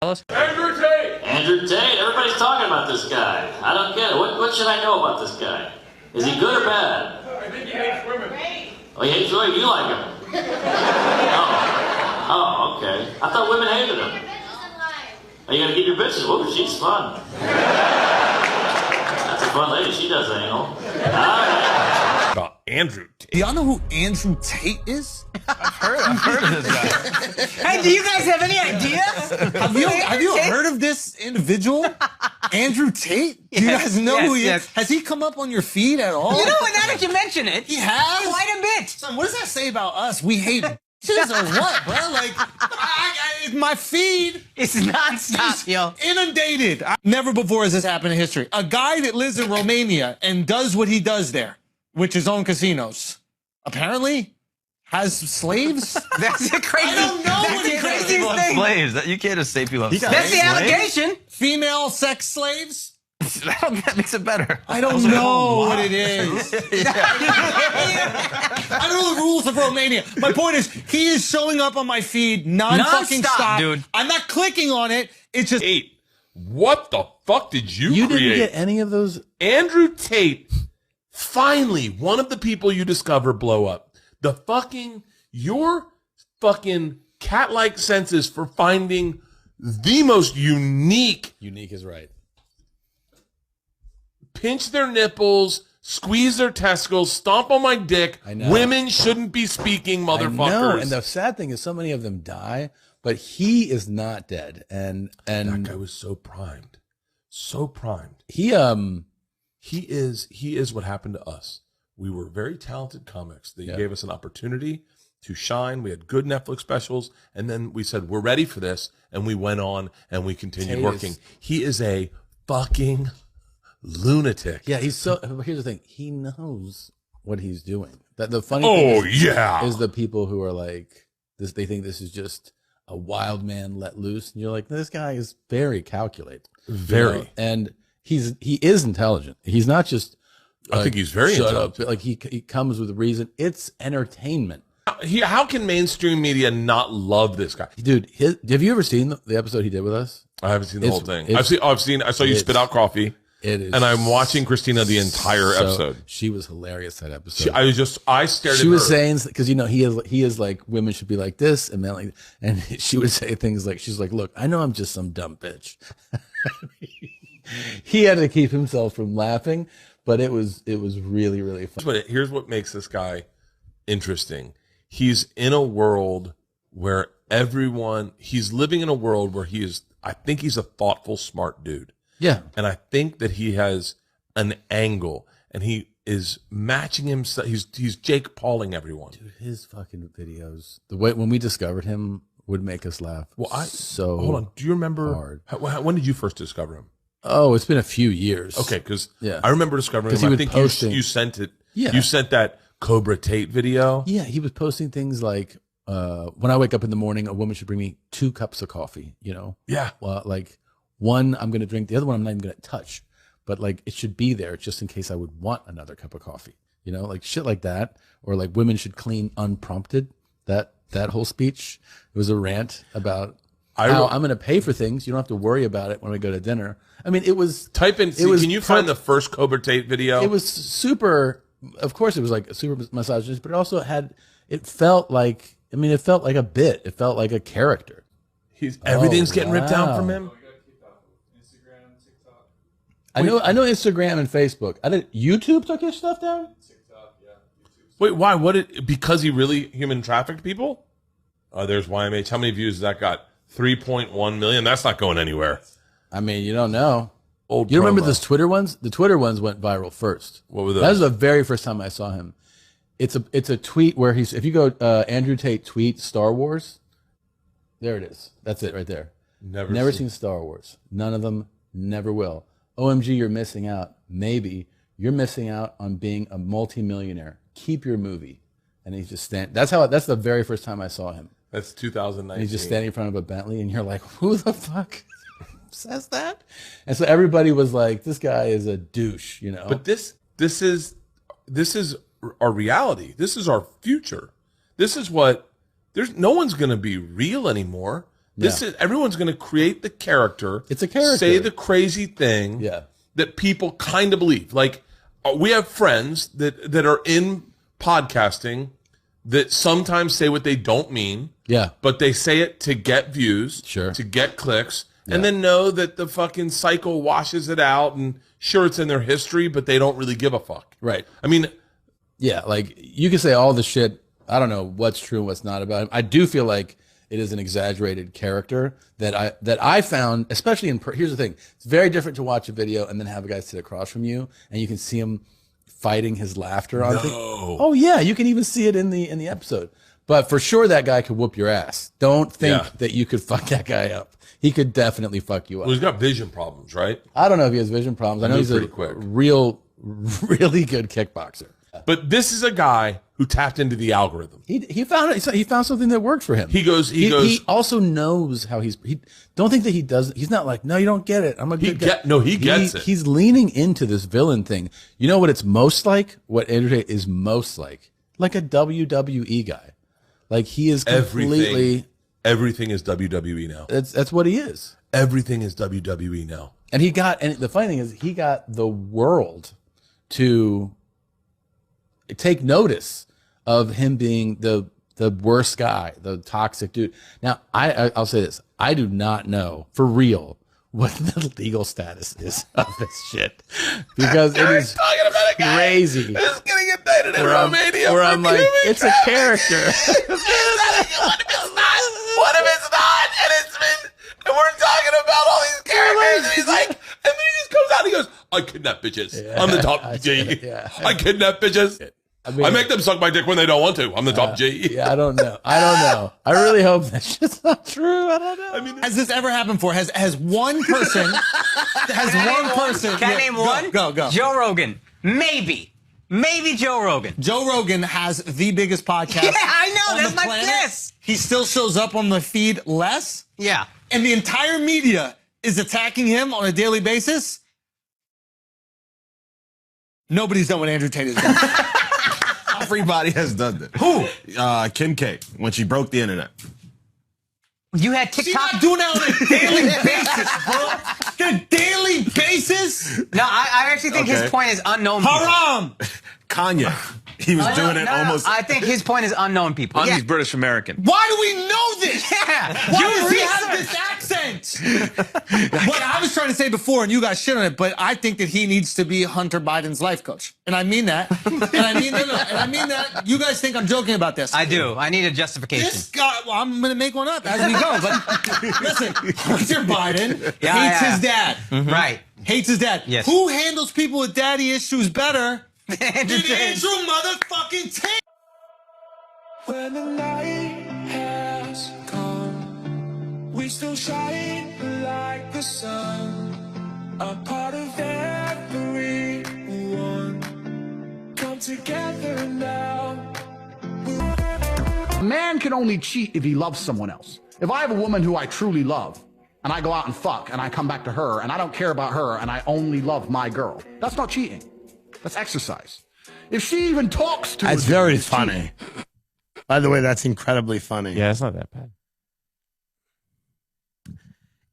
Andrew Tate! Andrew Tate. Everybody's talking about this guy. I don't get it. What should I know about this guy? Is he good or bad? I think he hates women. Oh, he hates women? You like him? Oh, okay. I thought women hated him. Oh, you gotta keep your bitches. Whoa, she's fun. That's a fun lady. She does anal. All right. About Andrew Tate. Do y'all know who Andrew Tate is? I've heard of this guy. Hey, do you guys have any ideas? Have you heard of this individual? Andrew Tate? Do you guys know who he is? Has he come up on your feed at all? You know what, now that you mention it, He has? quite a bit. Son, what does that say about us? We hate bitches or what, bro? Like, my feed It's nonstop, yo. inundated. Never before has this happened in history. A guy that lives in Romania and does what he does there, which is own casinos, apparently has slaves. That's the crazy. I don't know That's what the he does. craziest People have thing. slaves. You can't just say people have slaves. That's the allegation. Female sex slaves? That makes it better. I don't know what it is. I don't know the rules of Romania. My point is, he is showing up on my feed non-fucking Non-stop, stop. dude. I'm not clicking on it. It's just Tate, what the fuck did you You create? didn't get any of those. Andrew Tate, finally, one of the people you discover blow up. Your fucking cat-like senses for finding the most unique, Unique is right. pinch their nipples, squeeze their testicles, stomp on my dick. I know. Women shouldn't be speaking, motherfuckers. I know, and the sad thing is, so many of them die, but he is not dead. And that guy was so primed. So primed. he He is what happened to us. We were very talented comics. They gave us an opportunity to shine. We had good Netflix specials, and then we said, we're ready for this, and we went on and we continued Tate working. is- He is a fucking lunatic. yeah, he's so. Here's the thing: he knows what he's doing. That the funny Oh, thing yeah. is the people who are like this. They think this is just a wild man let loose, and you're like, this guy is very calculated, Very. you know? And he is intelligent. He's not just. I think he's very shut intelligent. up. Like he comes with a reason. It's entertainment. How can mainstream media not love this guy? Dude, have you ever seen the episode he did with us? I haven't seen the It's- whole thing. it's- I saw you spit out coffee, It is, and I'm watching Christina the entire so- episode. She was hilarious that episode. I stared at She her. was saying, because you know he is like, women should be like this and men like, and she would say things like, she's like, look, I know I'm just some dumb bitch. He had to keep himself from laughing, but it was really, really fun. But here's what makes this guy interesting. He's in a world where he's living in a world where I think he's a thoughtful, smart dude. Yeah. And I think that he has an angle, and he is matching himself. He's Jake Pauling everyone. Dude, his fucking videos, the way when we discovered him would make us laugh. Well, hold on. Do you remember hard. when did you first discover him? Oh, it's been a few years. Okay, because Yeah. I remember discovering 'Cause him. he I was think posting- you sent it. Yeah. You sent that Cobra Tate video. Yeah, he was posting things like, when I wake up in the morning, a woman should bring me 2 cups of coffee, you know? Yeah. Well, like one I'm going to drink, the other one I'm not even going to touch, but like it should be there just in case I would want another cup of coffee, you know, like shit like that. Or like women should clean unprompted. That whole speech, it was a rant about how I'm going to pay for things. You don't have to worry about it when we go to dinner. I mean, it was Type in. Can you find the first Cobra Tate video? It was super. Of course, it was like super misogynist, but it also had. It felt like. I mean, it felt like a bit. It felt like a character. Everything's getting ripped down wow. from him. I know Instagram and Facebook. YouTube took his stuff down. Wait, why? Because he really human trafficked people? There's YMH. How many views has that got? 3.1 million. That's not going anywhere. I mean, you don't know. Old. You remember promo. those Twitter ones? The Twitter ones went viral first. What were those? That was the very first time I saw him. It's a tweet where if you go Andrew Tate tweet Star Wars, there it is. That's it right there. Never seen Star Wars. None of them. Never will. OMG, you're missing out. Maybe you're missing out on being a multimillionaire. Keep your movie. And he's just that's the very first time I saw him. That's 2019. And he's just standing in front of a Bentley, and you're like, who the fuck says that? And so everybody was like, this guy is a douche, you know. But this is our reality. This is our future. This is what. No one's going to be real anymore. This is everyone's going to create the character. It's a character. Say the crazy thing that people kind of believe. Like we have friends that are in podcasting that sometimes say what they don't mean. Yeah. But they say it to get views, to get clicks, and then know that the fucking cycle washes it out, and sure, it's in their history, but they don't really give a fuck. Right. I mean, yeah, like you can say all the shit. I don't know what's true and what's not about him. I do feel like it is an exaggerated character that I found, especially in, here's the thing. It's very different to watch a video and then have a guy sit across from you and you can see him fighting his laughter on things. Oh yeah, you can even see it in the episode. But for sure that guy could whoop your ass. Don't think that you could fuck that guy up. He could definitely fuck you up. Well, he's got vision problems, right? I don't know if he has vision problems. I know he's a really good kickboxer. But this is a guy who tapped into the algorithm. He found something that worked for him. He also knows how don't think that he does. He's not like, no, you don't get it. I'm a good guy. He gets it. He's leaning into this villain thing. You know what it's most like? What Andrew Tate is most like? Like a WWE guy. Like he is completely everything is WWE now. That's what he is. Everything is WWE now. And the funny thing is he got the world to take notice of him being the worst guy, the toxic dude. Now, I'll say this. I do not know, for real, what the legal status is of this shit. Because it is talking about a guy crazy. Who's getting indicted in Romania. Where I'm like, it's a character. What if it's not? And we're talking about all these characters. And he's like, and then he just comes out and he goes, I kidnap bitches. I'm the top G. I kidnap bitches. I make them suck my dick when they don't want to. I'm the top G. Yeah, I don't know. I really hope that shit's not true. I don't know. I mean, has this ever happened before? Has one person? Can I name one? Go. Joe Rogan. Maybe Joe Rogan. Joe Rogan has the biggest podcast. Yeah, I know. That's my planet. guess. He still shows up on the feed less. Yeah. And the entire media is attacking him on a daily basis. Nobody's done what Andrew Tate has done. Everybody has done that. Who? Kim K, when she broke the internet. You had TikTok. She's not doing that on a daily basis, bro. On a daily basis? No, I actually think his point is unknown people. Haram! Kanye. He was doing it almost. I think his point is unknown people. He's British American. Why do we know this? Yeah. Why does he have this accent? What I was trying to say before, and you guys shit on it, but I think that he needs to be Hunter Biden's life coach. And I mean that. And I mean that. You guys think I'm joking about this. I do. I need a justification. This guy, well, I'm going to make one up as we go. But listen, Hunter Biden hates his dad. Mm-hmm. Right. Hates his dad. Yes. Who handles people with daddy issues better Andrew Andrew motherfucking Tate? When the night has come, we still shine like the sun. A part of everyone. Come together now. A man can only cheat if he loves someone else. If I have a woman who I truly love, and I go out and fuck, and I come back to her, and I don't care about her, and I only love my girl, that's not cheating. That's exercise. If she even talks to That's her, very funny. By the way, that's incredibly funny. Yeah, it's not that bad.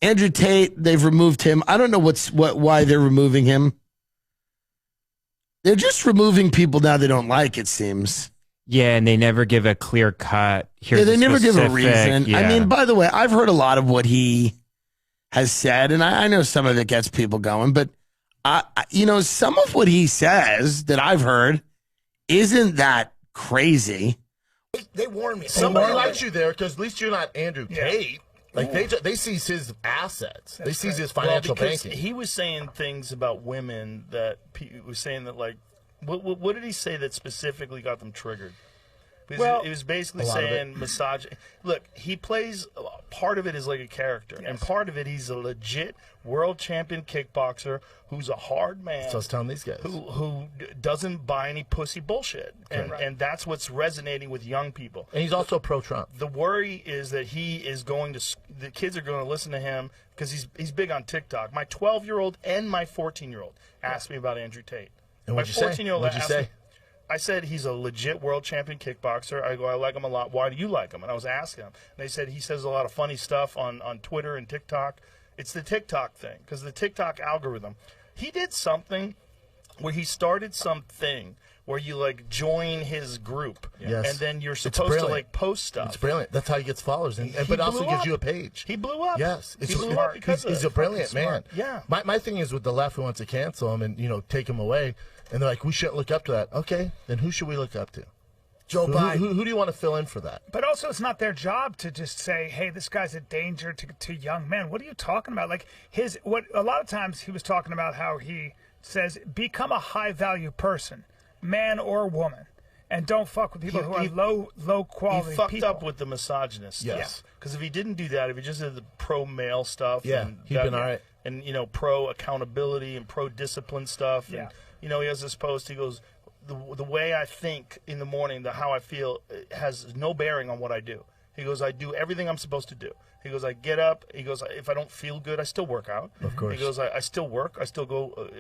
Andrew Tate, they've removed him. I don't know why they're removing him. They're just removing people now they don't like, it seems. Yeah, and they never give a clear cut. Yeah, they never give a reason. Yeah. I mean, by the way, I've heard a lot of what he has said, and I know some of it gets people going, but some of what he says that I've heard isn't that crazy. They warned me. Somebody likes you there because at least you're not Andrew Tate. Like they sees his assets. They sees his financial banking. He was saying things about women that he was saying that like, what did he say that specifically got them triggered? Because Well, it was basically saying massage. Look, he plays, part of it is like a character, and part of it he's a legit world champion kickboxer who's a hard man. So I was telling these guys. Who doesn't buy any pussy bullshit. And that's what's resonating with young people. And he's also pro-Trump. The worry is that he is going to, the kids are going to listen to him because he's big on TikTok. My 12-year-old and my 14-year-old asked me about Andrew Tate. And my what'd you say? 14-year-old What'd you asked say? me, I said he's a legit world champion kickboxer. I go, I like him a lot. Why do you like him? And I was asking him. And they said he says a lot of funny stuff on Twitter and TikTok. It's the TikTok thing, because the TikTok algorithm. He did something where he started something where you like join his group, Yes. and then you're supposed to like post stuff. It's brilliant. That's how he gets followers, but also gives you a page. He blew up. Yes, he blew up because he's a brilliant man. Yeah. My thing is with the left who wants to cancel him and take him away, and they're like, we shouldn't look up to that. Okay, then who should we look up to? Joe Biden. Who do you want to fill in for that? But also, it's not their job to just say, "Hey, this guy's a danger to young men." What are you talking about? Like what a lot of times he was talking about how he says, "Become a high value person, man or woman, and don't fuck with people who are low quality." He fucked people. up with the misogynist stuff. Yes. Because if he didn't do that, if he just did the pro male stuff, Yeah, he'd been all right. And pro accountability and pro discipline stuff, and he has this post. He goes, the way I think in the morning, how I feel has no bearing on what I do. He goes, I do everything I'm supposed to do. He goes, I get up. He goes, if I don't feel good, I still work out. Of course. He goes, I still work. I still go.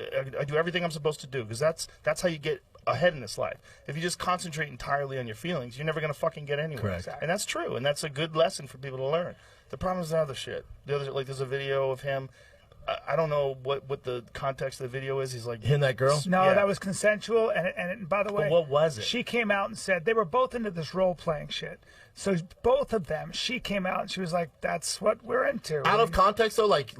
I do everything I'm supposed to do, because that's how you get ahead in this life. If you just concentrate entirely on your feelings, you're never gonna fucking get anywhere. Correct. Exactly. And that's true, and that's a good lesson for people to learn. The problem is the other shit. There's a video of him. I don't know what the context of the video is. He's like Hitting that girl? No, Yeah. that was consensual. And by the way, what was it? She came out and said they were both into this role playing shit. So both of them, she came out and she was like, "That's what we're into." Out of context, though, like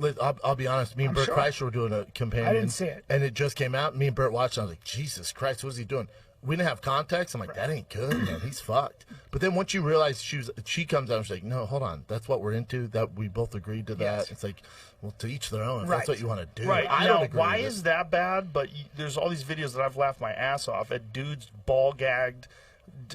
I'll be honest, me and Bert sure. Kreischer were doing a companion. I didn't see it. And it just came out. Me and Bert watched it. I was like, Jesus Christ, what is he doing? We didn't have context. I'm like, that ain't good, man. He's fucked. But then once you realize she comes out and she's like, no, hold on. That's what we're into. That we both agreed to that. Yes. It's like, well, to each their own. If Right. that's what you want to do. Right. I Now, don't agree why with is it. that bad? But there's all these videos that I've laughed my ass off at dudes ball gagged,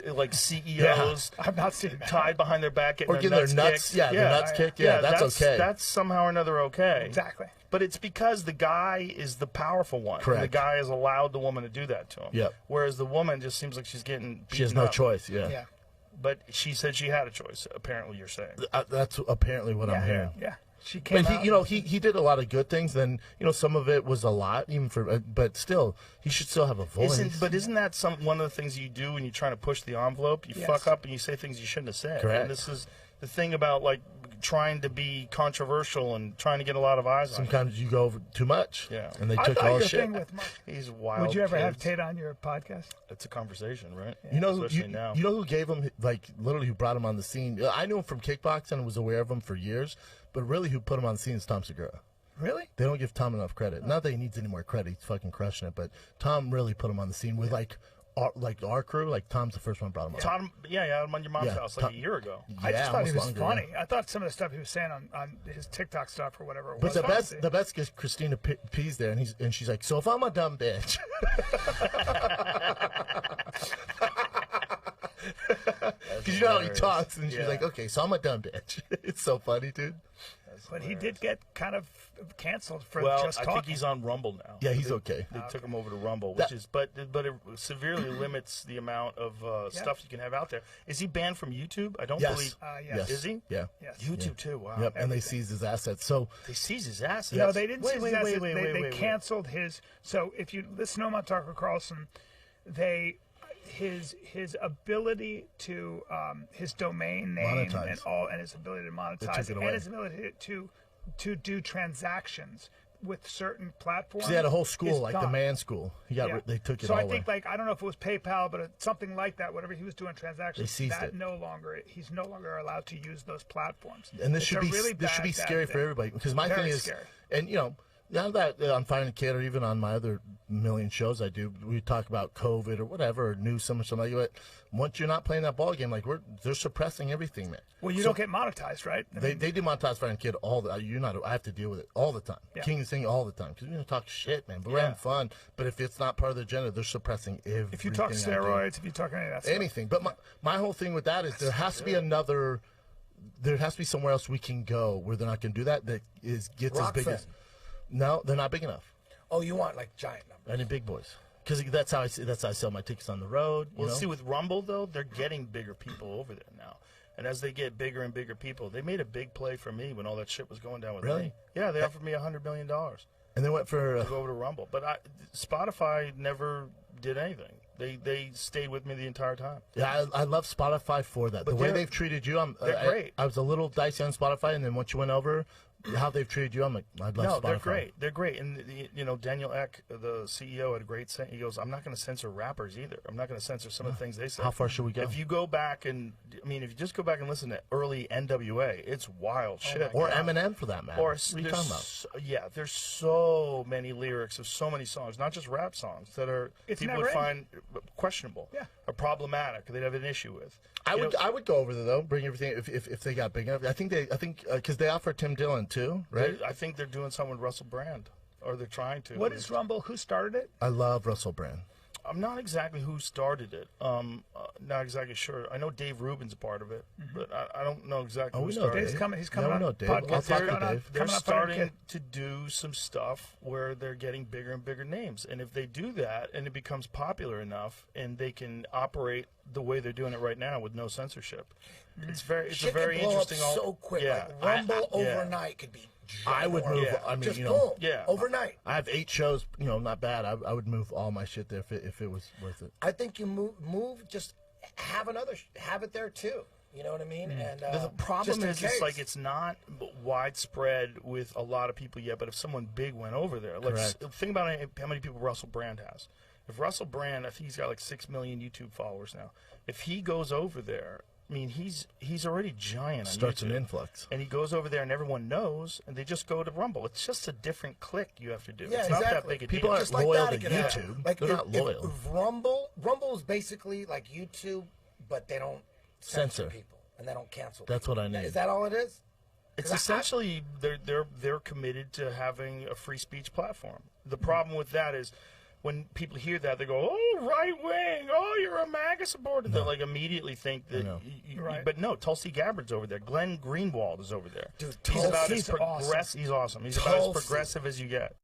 like CEOs. I've not seen that. Tied behind their back, Or getting their nuts, kicked. their nuts kicked. Yeah, that's okay. That's somehow or another okay. Exactly. But it's because the guy is the powerful one. Correct. And the guy has allowed the woman to do that to him. Yep. Whereas the woman just seems like she's getting beaten She has no up. choice. Yeah. Yeah. But she said she had a choice, apparently you're saying. That's apparently what I'm hearing. Yeah. She came But out. he did a lot of good things. Then some of it was a lot, even for. But still, he should still have a voice. Isn't that one of the things you do when you're trying to push the envelope? You Yes. fuck up and you say things you shouldn't have said. Correct. And this is the thing about like trying to be controversial and trying to get a lot of eyes on you. Sometimes you go over too much. Yeah. And they I took thought all the your shit. thing with Mark. He's wild. Would you ever have kids. Tate on your podcast? It's a conversation, right? You know who Especially now. you know who gave him, like, literally who brought him on the scene? I knew him from kickboxing and was aware of him for years, but really who put him on the scene is Tom Segura. Really? They don't give Tom enough credit. Not that he needs any more credit; he's fucking crushing it. But Tom really put him on the scene with our crew. Like Tom's the first one brought him on. Tom, you had him on your mom's Yeah, house like Tom- a year ago. I just thought he almost was longer, funny. yeah. I thought some of the stuff he was saying on his TikTok stuff or whatever. But was the fun to best, see. the best is Christina P's there, and she's like, "So if I'm a dumb bitch." Because you know how he talks, and she's Yeah. like, "Okay, so I'm a dumb bitch." It's so funny, dude. But he did get kind of canceled for Well, just I talking. think he's on Rumble now. Yeah, he's okay. They took him over to Rumble, That- which is but it severely limits the amount of stuff you can have out there. Is he banned from YouTube? I don't Yes. believe. Yes. Is he? Yeah. Yes. YouTube too. Wow. Yep. And they seized his assets. So They seize his assets. No, they didn't. Wait, seize wait, his assets. wait, They wait. canceled his. So if you listen to him on Tucker Carlson, his ability to his domain name Monetize. and his ability to They monetize took it and away. his ability to do transactions with certain platforms. 'cause he had a whole school, is like the done. Man School. They took it So all I think away. I don't know if it was PayPal, but something like that. Whatever he was doing transactions, They seized that it. he's no longer allowed to use those platforms. And this It's should a be really this should be bad scary thing. for everybody, because my Very thing is, scary. and now that I'm finding a kid, or even on my other million shows I do, we talk about COVID or whatever, or Newsom or something like that. Once you're not playing that ball game, like they're suppressing everything, man. Well, you So don't get monetized, right? I mean, they demonetize Finding Kid all the. I have to deal with it all the time. Yeah. King is saying all the time because we don't talk shit, man. But we're having fun. But if it's not part of the agenda, they're suppressing everything. if you talk I do. steroids, if you talk any of that stuff. Anything. But my whole thing with that is there has to be another. There has to be somewhere else we can go where they're not going to do that. That gets as big as. No, they're not big enough. Oh, you want like giant numbers? I need big boys. Because that's how I sell my tickets on the road. Well, see, with Rumble though, they're getting bigger people over there now, and as they get bigger and bigger people, they made a big play for me when all that shit was going down with Really? me. Yeah, they offered me $100 million to And they went for go over to Rumble, but Spotify never did anything. They stayed with me the entire time. Yeah, I love Spotify for that. The way they've treated you, they're great. I was a little dicey on Spotify, and then once you went over, how they've treated you, I'm like, I love Spotify. No, they're great. They're great. And, you know, Daniel Ek, the CEO, had a great he goes, I'm not going to censor rappers either. I'm not going to censor some of the things they say. How far should we go? If you go back and, I mean, if you just go back and listen to early NWA, it's wild shit. Or Eminem, for that matter. Or, what are you talking about? Yeah, there's so many lyrics of so many songs, not just rap songs, that are people would find questionable, or problematic, they'd have an issue with. I would go over there though, bring everything if they got big enough. I think because they offered Tim Dillon too, right? I think they're doing something with Russell Brand, or they're trying to. What is Rumble? Who started it? I love Russell Brand. I'm not exactly who started it. Not exactly sure. I know Dave Rubin's a part of it, but I don't know exactly who started it. He's coming on Dave. podcast. They're starting to do some stuff where they're getting bigger and bigger names, and if they do that and it becomes popular enough, and they can operate the way they're doing it right now with no censorship, it's a very interesting. So quick, like Rumble overnight could be. I would move. Yeah. I mean, just you know, boom, overnight. I have 8 shows. You know, not bad. I would move all my shit there if it was worth it. I think you move. Just have have it there too. You know what I mean? And the problem is, it's not widespread with a lot of people yet. But if someone big went over there, think about how many people Russell Brand has. If Russell Brand, I think he's got like 6 million YouTube followers now. If he goes over there, I mean, he's already giant. Starts on an influx, and he goes over there, and everyone knows, and they just go to Rumble. It's just a different click you have to do. Yeah, it's not that big a People deal. aren't loyal to YouTube. Like they're not loyal. If Rumble is basically like YouTube, but they don't censor people and they don't cancel. That's what I need. Is that all it is? It's essentially they're committed to having a free speech platform. The problem with that is, when people hear that, they go, "Oh, right wing! Oh, you're a MAGA supporter." No. They like immediately think that. But no, Tulsi Gabbard's over there. Glenn Greenwald is over there. Dude, he's awesome. He's about as progressive as you get.